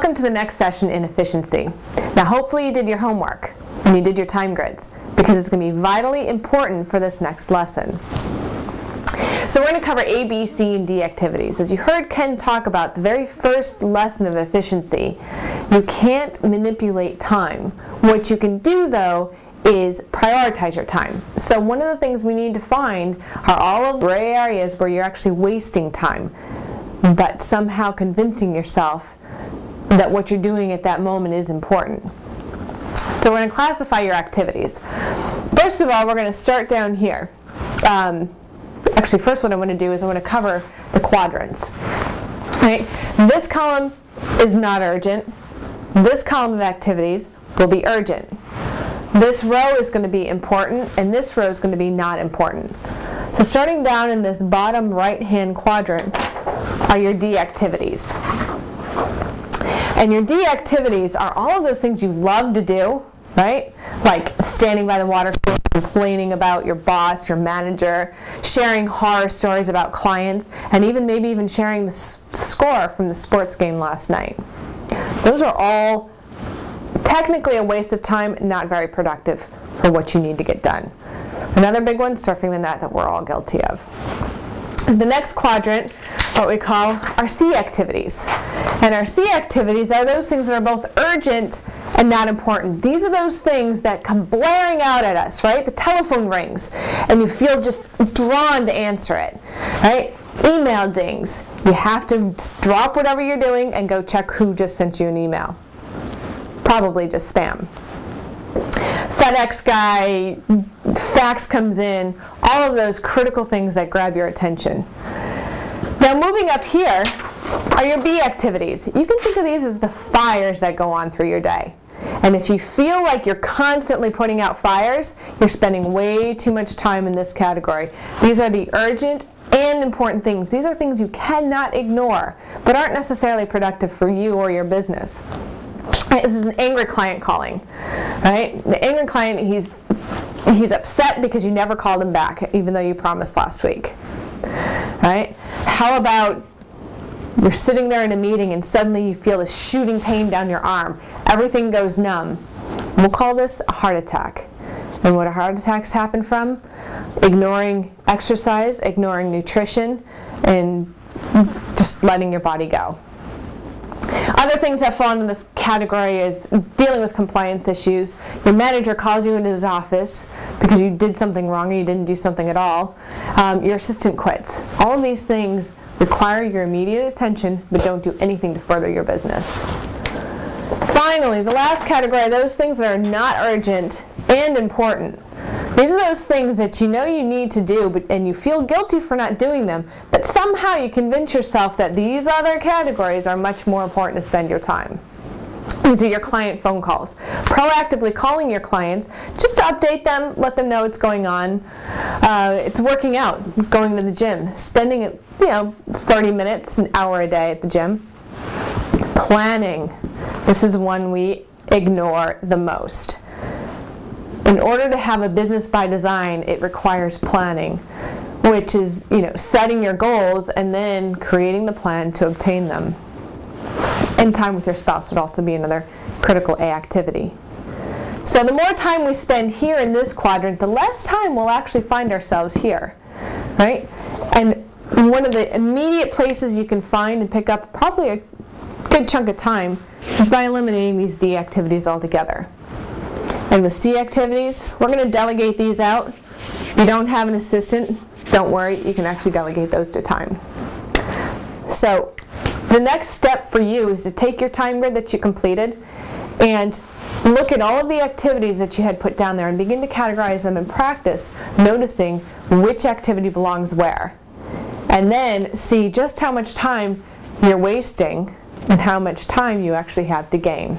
Welcome to the next session in efficiency. Now hopefully you did your homework and you did your time grids, because it's going to be vitally important for this next lesson. So we're going to cover A, B, C, and D activities. As you heard Ken talk about the very first lesson of efficiency, you can't manipulate time. What you can do though is prioritize your time. So one of the things we need to find are all of the gray areas where you're actually wasting time, but somehow convincing yourself that what you're doing at that moment is important. So we're going to classify your activities. First of all, we're going to start down here. Actually, first what I want to do is I want to cover the quadrants. Right? This column is not urgent. This column of activities will be urgent. This row is going to be important, and this row is going to be not important. So starting down in this bottom right-hand quadrant are your D activities. And your D activities are all of those things you love to do, right? Like standing by the water cooler, complaining about your boss, your manager, sharing horror stories about clients, and maybe even sharing the score from the sports game last night. Those are all technically a waste of time, not very productive for what you need to get done. Another big one, surfing the net, that we're all guilty of. The next quadrant, what we call our C activities. And our C activities are those things that are both urgent and not important. These are those things that come blaring out at us, right? The telephone rings and you feel just drawn to answer it, right? Email dings. You have to drop whatever you're doing and go check who just sent you an email. Probably just spam. FedEx guy, fax comes in, all of those critical things that grab your attention. Now moving up here are your B activities. You can think of these as the fires that go on through your day. And if you feel like you're constantly putting out fires, you're spending way too much time in this category. These are the urgent and important things. These are things you cannot ignore, but aren't necessarily productive for you or your business. This is an angry client calling, right? The angry client, he's upset because you never called him back, even though you promised last week, right? How about you're sitting there in a meeting and suddenly you feel this shooting pain down your arm. Everything goes numb. We'll call this a heart attack. And what are heart attacks happen from? Ignoring exercise, ignoring nutrition, and just letting your body go. Other things that fall into this category is dealing with compliance issues. Your manager calls you into his office because you did something wrong or you didn't do something at all. Your assistant quits. All of these things require your immediate attention, but don't do anything to further your business. Finally, the last category are those things that are not urgent and important. These are those things that you know you need to do, and you feel guilty for not doing them, but somehow you convince yourself that these other categories are much more important to spend your time. These are your client phone calls. Proactively calling your clients just to update them, let them know what's going on. It's working out, going to the gym, spending 30 minutes, an hour a day at the gym. Planning. This is one we ignore the most. In order to have a business by design, it requires planning, which is, setting your goals and then creating the plan to obtain them. And time with your spouse would also be another critical A activity. So the more time we spend here in this quadrant, the less time we'll actually find ourselves here, right? And one of the immediate places you can find and pick up probably a good chunk of time is by eliminating these D activities altogether. And with C activities, we're going to delegate these out. If you don't have an assistant, don't worry, you can actually delegate those to time. So the next step for you is to take your time grid that you completed and look at all of the activities that you had put down there and begin to categorize them in practice, noticing which activity belongs where. And then see just how much time you're wasting and how much time you actually have to gain.